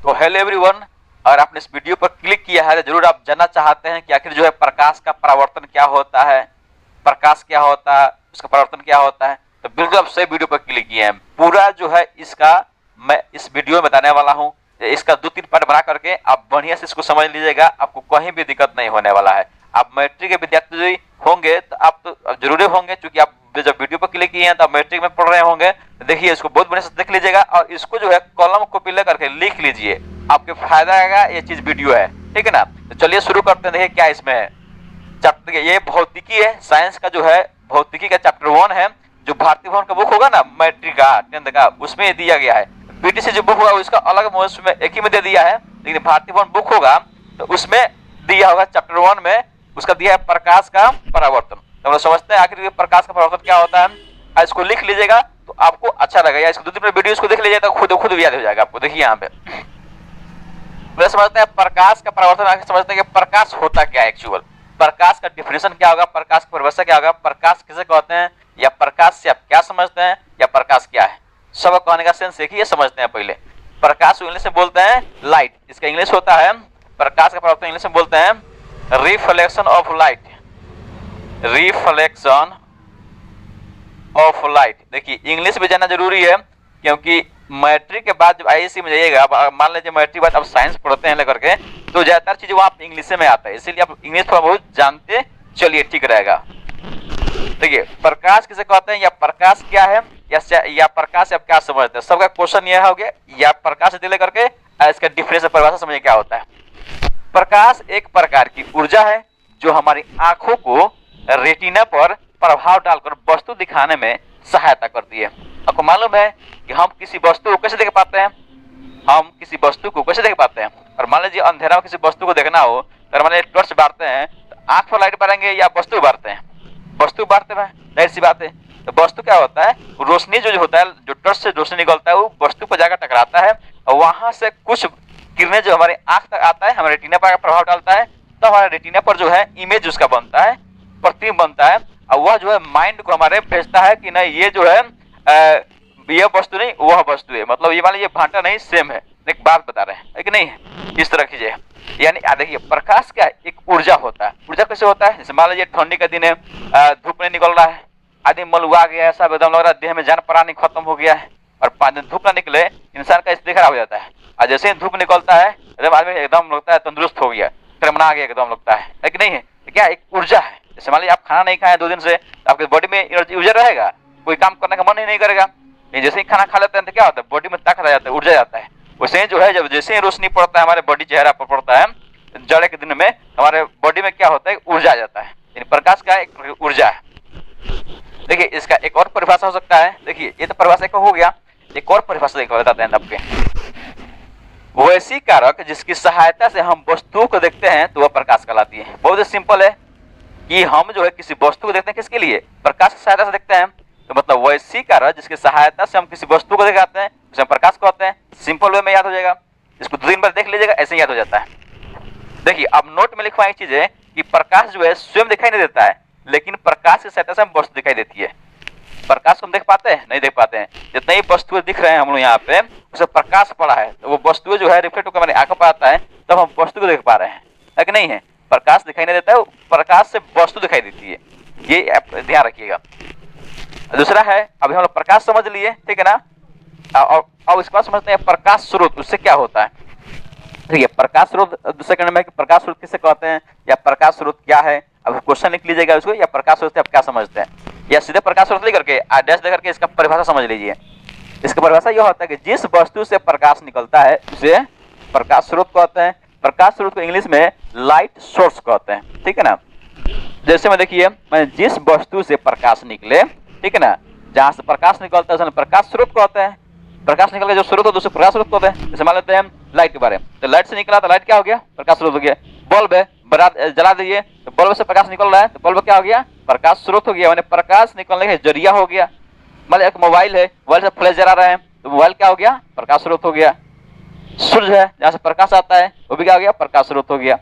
तो hello everyone, अगर आपने इस वीडियो पर क्लिक किया है तो जरूर आप जानना चाहते हैं कि आखिर जो है प्रकाश का परावर्तन क्या होता है, प्रकाश क्या होता है, उसका परावर्तन क्या होता है। तो बिल्कुल आप सही वीडियो पर क्लिक किए हैं। पूरा जो है इसका मैं इस वीडियो में बताने वाला हूँ। इसका 2-3 पार्ट बना करके आप बढ़िया से इसको समझ लीजिएगा, आपको कहीं भी दिक्कत नहीं होने वाला है। आप मैट्रिक के विद्यार्थी होंगे तो आप तो जरूर होंगे, क्योंकि आप जब वीडियो पर क्लिक किए हैं तो आप मैट्रिक में पढ़ रहे होंगे। देखिए इसको बहुत बढ़िया से देख लीजिएगा और इसको जो है कलम कॉपी लेकर के लिख लीजिए, आपके फायदा आएगा। ये चीज वीडियो है, ठीक है ना। तो चलिए शुरू करते हैं। देखिए क्या इसमें है। चैप्टर ये भौतिकी है, साइंस का जो है भौतिकी का चैप्टर 1 है। जो भारतीय भवन का बुक होगा ना मैट्रिक का 10th का, उसमें दिया गया है। बीटीसी जो बुक होगा उसका अलग में एक ही में दे दिया है, लेकिन भारतीय भवन बुक होगा तो उसमें दिया होगा चैप्टर 1 में, उसका दिया है प्रकाश का परावर्तन। तो हम लोग समझते हैं आखिर प्रकाश का परावर्तन क्या होता है। इसको लिख लीजिएगा तो आपको अच्छा लगेगा। इसको 2-3 वीडियो इसको देख लीजिए तो खुद याद हो जाएगा आपको। देखिए यहाँ पे समझते हैं प्रकाश का परावर्तन। आगे समझते हैं कि प्रकाश होता क्या है। एक्चुअल प्रकाश का डिफिनेशन क्या होगा, प्रकाश की परिभाषा क्या होगा, प्रकाश किसे कहते हैं, या प्रकाश से आप क्या समझते हैं, या प्रकाश क्या है। सब कहने का सेंस एक ही समझते हैं। पहले प्रकाश को इंग्लिश में बोलते हैं लाइट, इसका इंग्लिश होता है प्रकाश का परावर्तन इंग्लिश में बोलते हैं reflection of light, reflection of light. देखिए इंग्लिश भी जानना जरूरी है, क्योंकि मैट्रिक के बाद जब आईएससी में जाइएगा, मान लीजिए मैट्रिक के बाद आप साइंस पढ़ते हैं लेकर के, तो ज्यादातर चीजें वहां इंग्लिश में आता है, इसीलिए आप इंग्लिश थोड़ा बहुत जानते चलिए, ठीक रहेगा। देखिए प्रकाश किसे कहते हैं, या प्रकाश क्या है, या प्रकाश से आप क्या समझते हैं। सबका क्वेश्चन यह हो गया, या प्रकाश से लेकर के इसका डिफरेंस परिभाषा समझिए क्या होता है। प्रकाश एक प्रकार की ऊर्जा है जो हमारी आंखों को रेटिना पर प्रभाव डालकर वस्तु दिखाने में सहायता करती है। आपको मालूम है कि हम किसी वस्तु को कैसे देख पाते हैं, हम किसी वस्तु को कैसे देख पाते हैं। और मान लीजिए अंधेरा में किसी वस्तु को देखना हो तो मान लीजिए टॉर्च बारते हैं तो आंख पर लाइट बारेंगे या वस्तु बारते हैं, वस्तु बारते हैं, जाहिर सी बात है। तो वस्तु क्या होता है, रोशनी जो होता है, जो टॉर्च से रोशनी निकलता है वो वस्तु पर जाकर टकराता है और वहां से कुछ किरणें जो हमारे आंख तक आता है, हमारे रेटिना पर प्रभाव डालता है, तो हमारे रेटिना पर जो है इमेज उसका बनता है, प्रतिबिंब बनता है, और वह जो है माइंड को हमारे भेजता है कि नहीं ये जो है ये वस्तु नहीं वह वस्तु है। मतलब ये मान लीजिए भांटा नहीं सेम है, एक बात बता रहे हैं कि नहीं, इस तरह कीजिए। यानी देखिए प्रकाश क्या है, एक ऊर्जा होता है। ऊर्जा कैसे होता है, जैसे मान लीजिए ठंडी का दिन है, धूप नहीं निकल रहा है, आदमी मलुआ गया है, सब एकदम लग रहा है देह में जान प्राणी खत्म हो गया है, और 5 दिन धूप ना निकले इंसान का स्थिति खराब हो जाता है। और जैसे ही धूप निकलता है एकदम आदमी एकदम लगता है तंदुरुस्त हो गया, क्रमना गया एकदम लगता है कि नहीं है। तो क्या एक ऊर्जा है। जैसे मान लीजिए आप खाना नहीं खाए 2 दिन से, तो आपके बॉडी में एनर्जी ऊर्जा रहेगा, कोई काम करने का मन ही नहीं करेगा। जैसे ही खाना खा लेते हैं तो क्या होता है, बॉडी में ताकत आ जाता है, ऊर्जा जाता है। वैसे ही जो है जब जैसे ही रोशनी पड़ता है हमारे बॉडी चेहरा पर पड़ता है जाड़े के दिन में, हमारे बॉडी में क्या होता है, ऊर्जा आ जाता है। प्रकाश का एक ऊर्जा है। देखिए इसका एक और परिभाषा हो सकता है। देखिए ये तो परिभाषा एक हो गया, एक और परिभाषा बताते हैं आपके। वैसी कारक जिसकी सहायता से हम वस्तुओं को देखते हैं तो वह प्रकाश कहलाती है। बहुत ही सिंपल है कि हम जो है किसी वस्तु को देखते हैं किसके लिए, प्रकाश की सहायता से देखते हैं। तो मतलब वैसी कारक जिसकी सहायता से हम किसी वस्तु को दिखाते हैं उसे हम प्रकाश कहते हैं। सिंपल वे में याद हो जाएगा, इसको 2 दिन बाद देख लीजिएगा, ऐसे ही याद हो जाता है। देखिए अब नोट में लिखवा एक चीज है कि प्रकाश जो है स्वयं दिखाई नहीं देता है, लेकिन प्रकाश की सहायता से हम वस्तु दिखाई देती है। प्रकाश को हम देख पाते हैं, नहीं देख पाते हैं। जितने ही वस्तुएं दिख रहे हैं हम लोग यहाँ पे, उसे प्रकाश पड़ा है तो वो वस्तुएं जो है रिफ्लेक्ट होकर हमारी आंखों पर आता है, तब हम वस्तु को देख पा रहे हैं कि नहीं है। प्रकाश दिखाई नहीं देता है, प्रकाश से वस्तु दिखाई देती है, ये आप ध्यान रखिएगा। दूसरा है, अभी हम लोग प्रकाश समझ लिए, ठीक है ना। और अब इसके बाद समझते हैं प्रकाश स्रोत, उससे क्या होता है। ठीक है, प्रकाश स्रोत दूसरे कहने में कि प्रकाश स्रोत किसे कहते हैं या प्रकाश स्रोत क्या है। अब क्वेश्चन लिख लीजिएगा उसको, या प्रकाश स्रोत से आप क्या समझते हैं, या सीधे प्रकाश स्रोत लेकर के डैश देकर के इसका परिभाषा समझ लीजिए। इसका परिभाषा यह होता है कि जिस वस्तु से प्रकाश निकलता है उसे प्रकाश स्रोत कहते हैं। प्रकाश स्रोत को इंग्लिश में लाइट सोर्स कहते हैं, ठीक है ना। जैसे में देखिए मैं जिस वस्तु से प्रकाश निकले, ठीक है ना, जहां से प्रकाश निकलता है उसे प्रकाश स्रोत कहते हैं। प्रकाश निकल के जो स्रोत होता है उसे प्रकाश स्रोत कहते हैं। जैसे मान लेते हैं लाइट के बारे में, तो लाइट से निकला तो लाइट क्या हो गया, प्रकाश स्रोत हो गया। बल्ब है, जला दीजिए तो बल्ब से प्रकाश निकल रहा है तो बल्ब क्या हो गया, प्रकाश स्रोत हो गया, मैंने प्रकाश निकलने का जरिया हो गया। मान लीजिए एक मोबाइल है, मोबाइल से फ्लैश जला रहे हैं तो मोबाइल क्या हो गया, प्रकाश स्रोत हो गया। सूर्य है, जहाँ से प्रकाश आता है वो भी क्या हो गया, प्रकाश स्रोत हो गया।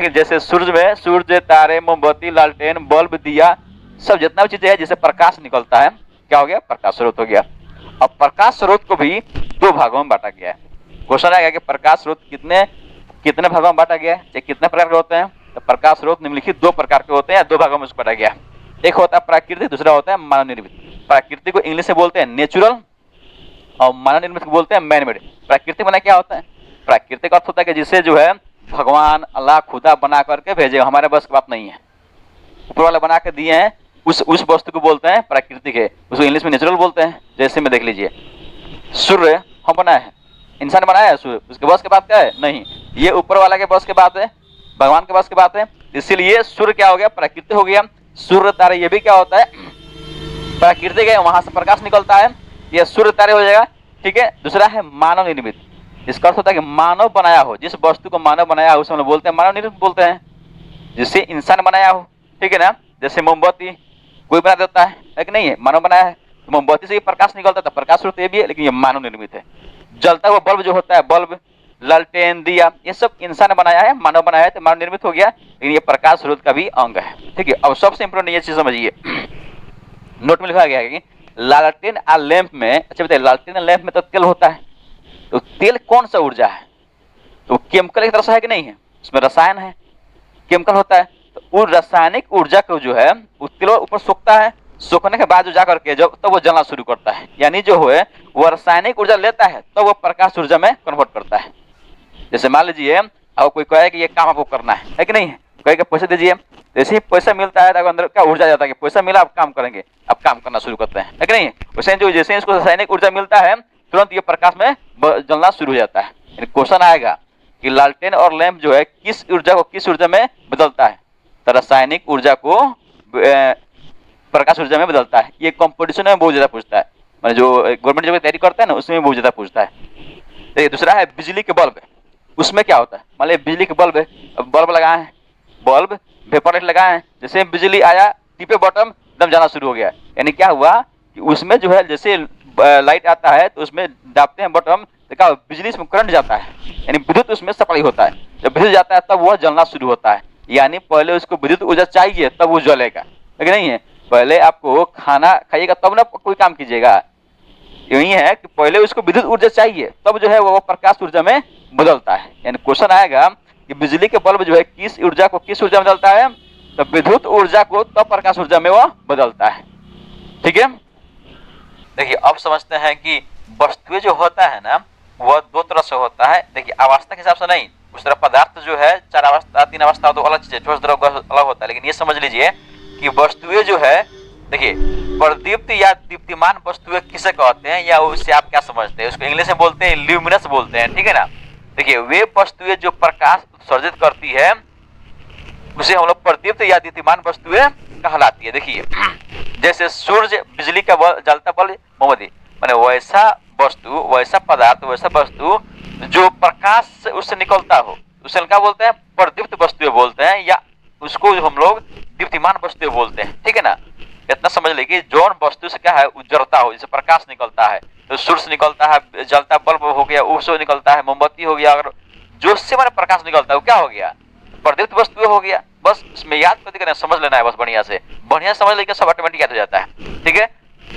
जैसे सूर्य में सूर्य, तारे, मोमबत्ती, लालटेन, बल्ब, दिया, सब जितना भी चीजें है जिससे प्रकाश निकलता है क्या हो गया, प्रकाश स्रोत हो गया। अब प्रकाश स्रोत को भी 2 भागों में बांटा गया है। क्वेश्चन आएगा कि प्रकाश स्रोत कितने कितने भागों में बांटा गया है, चाहे कितने प्रकार के होते हैं। तो प्रकाश स्रोत निम्नलिखित दो प्रकार के होते हैं, दो भागों में उसको बांटा गया है। एक होता है प्राकृतिक, दूसरा होता है मानव निर्मित। प्राकृतिक को इंग्लिश में बोलते हैं नेचुरल और मानव निर्मित को बोलते हैं मैन मेड। प्राकृतिक बना क्या होता है? प्राकृतिक अर्थ होता है कि जिसे जो है भगवान अल्लाह खुदा बना करके भेजे, हमारे बस की बात नहीं है, ऊपर वाले बना के दिए हैं, उस वस्तु को बोलते हैं प्राकृतिक है, उसको इंग्लिश में नेचुरल बोलते हैं। जैसे में देख लीजिए सूर्य हम बनाए हैं, इंसान बनाया है सूर्य, उसके बस के बात क्या है? नहीं, ये ऊपर वाला के बस के बात है, भगवान के बस की बात है। इसीलिए सूर्य क्या हो गया? प्राकृतिक हो गया। सूर्य तारे ये भी क्या होता है? प्राकृतिक है, वहां से प्रकाश निकलता है, ये सूर्य तारे हो जाएगा। ठीक है। दूसरा है मानव निर्मित, इसका अर्थ होता है कि मानव बनाया हो, जिस वस्तु को मानव बनाया हो उसे हम लोग बोलते हैं मानव निर्मित बोलते हैं। जिसे इंसान बनाया हो, ठीक है ना, जैसे मोमबत्ती कोई बना देता है कि नहीं है, मानव बनाया है, तो मोमबत्ती से ही प्रकाश निकलता था, प्रकाश स्रोत ये भी है, लेकिन ये मानव निर्मित है। जलता हुआ बल्ब जो होता है, बल्ब, लालटेन, दिया, ये सब इंसान बनाया है, मानव बनाया है, तो मानव निर्मित हो गया, लेकिन ये प्रकाश स्रोत का भी अंग है। ठीक है। अब सबसे इंपोर्टेंट ये चीज समझिए, नोट में लिखा गया है कि लालटेन और लैंप में, अच्छा बताइए, लालटेन और लैंप में तो तेल होता है, तो तेल कौन सा ऊर्जा है? तो केमिकल एक तरह से है कि नहीं है, उसमें रसायन है, केमिकल होता है। तो वो रासायनिक ऊर्जा को जो है वो तेल ऊपर सोखता है, सोखने के बाद जो जाकर के जब तब वो जलना शुरू करता है, यानी जो है वो रासायनिक ऊर्जा लेता है तब वो प्रकाश ऊर्जा में कन्वर्ट करता है। जैसे मान लीजिए अब कोई कहे कि ये काम आपको करना है कि नहीं है, कहे कि पैसे दीजिए, जैसे ही पैसा मिलता है तो अंदर क्या ऊर्जा जाता है कि पैसा मिला, अब काम करेंगे, अब काम करना शुरू करते हैं, है कि नहीं? वैसे जो जैसे इसको रासायनिक ऊर्जा मिलता है तुरंत ये प्रकाश में जलना शुरू हो जाता है। क्वेश्चन आएगा कि लालटेन और लैंप जो है किस ऊर्जा को किस ऊर्जा में बदलता है? तो रासायनिक ऊर्जा को प्रकाश ऊर्जा में बदलता है। ये कंपटीशन में बहुत ज्यादा पूछता है, मैंने जो गवर्नमेंट जब तैयारी करता है ना उसमें बहुत ज्यादा पूछता है। तो दूसरा है बिजली के बल्ब, उसमें क्या होता है? मान लीजिए बिजली के बल्ब है, बल्ब लगाए हैं, बल्ब वेपर लाइट लगाए हैं, जैसे बिजली आया टिपे बटन एकदम जाना शुरू हो गया, यानी क्या हुआ कि उसमें जो है जैसे लाइट आता है तो उसमें दाबते हैं बटन, तो क्या बिजली इसमें करंट जाता है, यानी विद्युत उसमें सप्लाई होता है। जब विद्युत जाता है तब वह जलना शुरू होता है, यानी पहले उसको विद्युत ऊर्जा चाहिए तब वो जलेगा, लेकिन नहीं है पहले आपको खाना खाइएगा तब ना कोई काम कीजिएगा। यही है कि पहले उसको विद्युत ऊर्जा चाहिए तब जो है वो प्रकाश ऊर्जा में बदलता है। यानी क्वेश्चन आएगा कि बिजली के बल्ब जो है किस ऊर्जा को किस ऊर्जा में बदलता है? तो विद्युत ऊर्जा को तब प्रकाश ऊर्जा में वह बदलता है। ठीक है। देखिए अब समझते हैं कि वस्तुएं जो होता है ना वह दो तरह से होता है। देखिए अवस्था के हिसाब से नहीं, उस तरह पदार्थ जो है 4 अवस्था 3 अवस्था तो अलग चीज है, ठोस द्रव अलग होता है, लेकिन ये समझ लीजिए कि वस्तुएं जो है, देखिए प्रदीप्त या दीप्तिमान वस्तुएं किसे कहते हैं या उससे आप क्या समझते हैं? उसको इंग्लिश में बोलते हैं ल्यूमिनस बोलते हैं, ठीक है ना। देखिए वे वस्तुएं जो प्रकाश उत्सर्जित करती है उसे हम लोग प्रदीप्त या दीप्तिमान वस्तुएं कहलाती है। देखिए जैसे सूर्य, बिजली का जलता बल्ब, मोमबत्ती, माने वैसा वस्तु, वैसा पदार्थ, वैसा वस्तु जो प्रकाश से उससे निकलता हो उसे क्या बोलते हैं? प्रदीप्त वस्तुएं बोलते हैं, या उसको हम लोग दीप्तिमान वस्तुएं बोलते हैं। ठीक है ना। इतना समझ लीजिए कि जौन वस्तु से क्या है उज्जरता हो, जैसे प्रकाश निकलता है, तो सूर्य से निकलता है, जलता बल्ब हो गया उससे निकलता है, मोमबत्ती हो गया, अगर जो उससे माने प्रकाश निकलता है वो क्या हो गया? प्रदीप्त वस्तु हो गया। बस इसमें याद करके समझ लेना है, बस बढ़िया से, बढ़िया समझ लेके सब ऑटोमेटिक याद हो जाता है। ठीक है।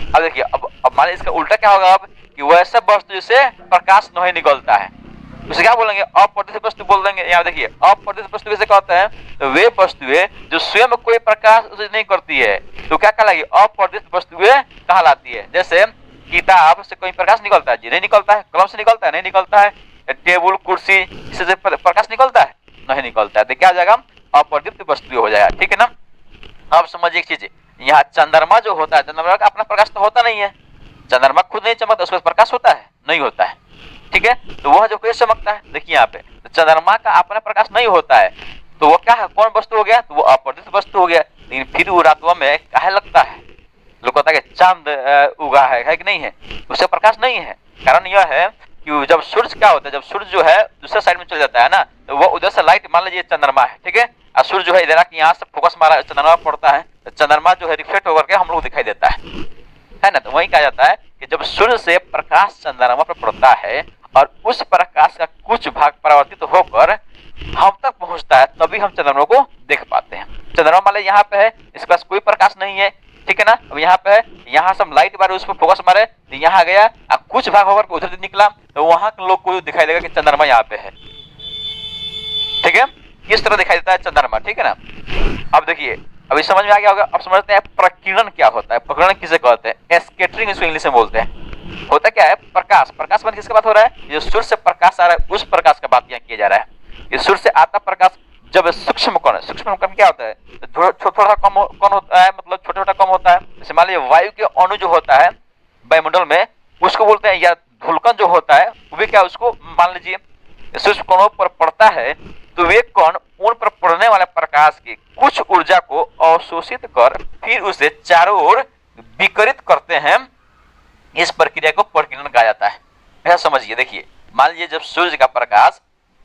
अब देखिए अब मान इसका उल्टा क्या होगा अब कि वैसा वस्तु जिससे प्रकाश नहीं निकलता है उसे क्या बोलेंगे? अप्रदीप्त वस्तु बोल देंगे। यहाँ देखिए अप्रदीप्त वस्तु किसे कहते हैं? तो वे वस्तुएं जो स्वयं कोई प्रकाश उसे नहीं करती है तो क्या कहलाएगी? अप्रदीप्त वस्तुएं कहलाती है। जैसे किताब से कोई प्रकाश निकलता है? जी नहीं निकलता है। कलम से निकलता है? नहीं निकलता है। टेबल कुर्सी इससे प्रकाश निकलता है? नहीं निकलता है। तो क्या हो जाएगा? अप्रदीप्त वस्तु हो जाएगा। ठीक है ना। अब समझिए एक चीज, यहाँ चंद्रमा जो होता है, चंद्रमा का अपना प्रकाश तो होता नहीं है, चंद्रमा खुद नहीं चमकता, उसका प्रकाश होता है? नहीं होता है। ठीक है। तो वह जो कैसे चमकता है? देखिए यहाँ पे तो चंद्रमा का अपना प्रकाश नहीं होता है, तो वो क्या है? कौन वस्तु हो गया? तो वो अप्रदीप्त वस्तु हो गया। लेकिन फिर वो रातों में काहे लगता है? लोग कहता है कि चांद उगा है कि नहीं है, उससे प्रकाश नहीं है। कारण यह है कि जब सूर्य क्या होता है, जब सूर्य जो है दूसरे साइड में चल जाता है ना, तो वो उधर से लाइट, मान लीजिए चंद्रमा है, ठीक है, और सूर्य जो है इधर आके यहाँ से फोकस मारा चंद्रमा पड़ता है, तो चंद्रमा जो है रिफ्लेक्ट होकर के हम लोग दिखाई देता है ना। तो वही कहा जाता है कि जब सूर्य से प्रकाश चंद्रमा पर पड़ता है और उस प्रकाश का कुछ भाग परावर्तित होकर हम तक पहुंचता है तभी हम चंद्रमा को देख पाते हैं। चंद्रमा मान लीजिए यहाँ पे है, इसके पास कोई प्रकाश नहीं है, ठीक है ना। अब यहाँ पे है, यहाँ से हम लाइट मारे, उस पर फोकस मारे, तो यहाँ गया, कुछ भाग होकर उधर से निकला तो वहां के लोग को दिखाई देगा कि चंद्रमा यहाँ पे है। ठीक है, किस तरह दिखाई देता है चंद्रमा, ठीक है ना। अब देखिए, अभी समझ में आ गया होगा। अब समझते हैं प्रकीर्णन क्या होता है, प्रकीर्णन किसे कहते हैं, स्कैटरिंग इसको इंग्लिश में बोलते हैं। होता क्या है, प्रकाश, प्रकाश में किसकी बात हो रहा है, जो सूर्य से प्रकाश आ रहा है उस प्रकाश का बात यहाँ किया जा रहा है। ये सूर्य से आता प्रकाश जब सूक्ष्म कण, सूक्ष्म कण क्या होता है, थोड़ा कम कौन होता है, मतलब छोटा छोटा कम होता है। जैसे मान लीजिए वायु के अणु जो होता है वायुमंडल में, उसको बोलते हैं, या धूलकण जो होता है वो भी क्या, उसको मान लीजिए सूर्य कणों पर पड़ता है तो वे कण उन पर पड़ने वाले प्रकाश की कुछ ऊर्जा को अवशोषित कर फिर उसे चारों ओर विकिरित करते हैं। इस प्रक्रिया को प्रकीर्णन कहा जाता है। ऐसा समझिए, देखिए मान लीजिए जब सूर्य का प्रकाश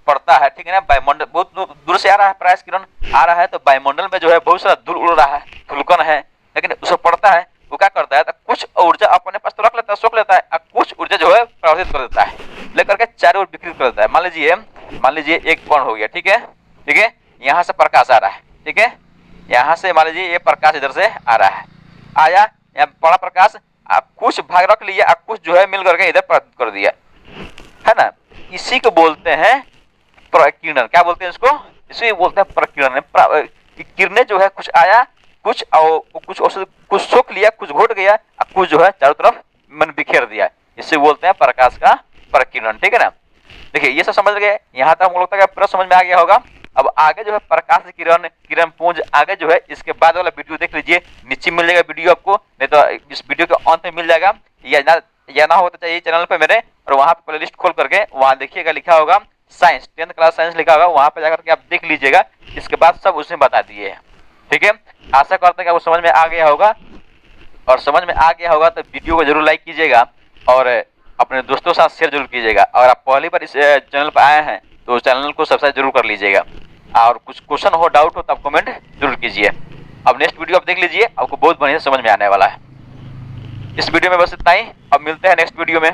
पड़ता है, ठीक है ना, वायुमंडल बहुत दूर से आ रहा है, प्रकाश किरण आ रहा है तो वायुमंडल में जो है बहुत सारा धूल उड़ रहा है, धूलकण है, लेकिन उसे पड़ता है वो क्या करता है, तो कुछ ऊर्जा अपने पास तो रख लेता है, सोख लेता है, और कुछ ऊर्जा जो है प्रवर्धित कर देता है, लेकर के चारों ओर विकृत कर देता है। मान लीजिए एक कण हो गया, ठीक है, ठीक है, यहाँ से प्रकाश आ रहा है, ठीक है, यहाँ से मान लीजिए ये प्रकाश इधर से आ रहा है, आया यहाँ बड़ा प्रकाश, कुछ भाग रख लिया, कुछ जो है मिल करके इधर प्रवर्धित कर दिया, है ना। इसी को बोलते हैं प्रकीर्णन। क्या बोलते हैं इसको, इसे बोलते हैं प्रकीर्णन। किरणें जो है कुछ आया, कुछ कुछ सोख लिया, कुछ घोट गया, कुछ जो है चारों तरफ मन बिखेर दिया, इसे बोलते हैं प्रकाश का प्रकीर्णन, ठीक है ना। देखिए ये सब समझ गए, यहाँ तक हम लोग तक पूरा समझ में आ गया होगा। अब आगे जो है प्रकाश किरण, किरण पुंज, आगे जो है इसके बाद वाला वीडियो देख लीजिए, नीचे मिल जाएगा वीडियो आपको, नहीं तो इस वीडियो के अंत में मिल जाएगा, या ना होता चाहिए चैनल पे मेरे, और वहाँ पे प्लेलिस्ट खोल करके वहाँ देखिएगा लिखा होगा साइंस, 10th क्लास साइंस लिखा होगा, वहाँ पे जाकर के आप देख लीजिएगा, इसके बाद सब उसने बता दिए हैं, ठीक है। आशा करते हैं कि आपको समझ में आ गया होगा, और समझ में आ गया होगा तो वीडियो को जरूर लाइक कीजिएगा और अपने दोस्तों के साथ शेयर जरूर कीजिएगा। और आप पहली बार इस चैनल पर आए हैं तो चैनल को सब्सक्राइब जरूर कर लीजिएगा, और कुछ क्वेश्चन हो, डाउट हो तो आप कमेंट जरूर कीजिए। अब नेक्स्ट वीडियो आप देख लीजिए, आपको बहुत बढ़िया समझ में आने वाला है। इस वीडियो में बस इतना ही, अब मिलते हैं नेक्स्ट वीडियो में।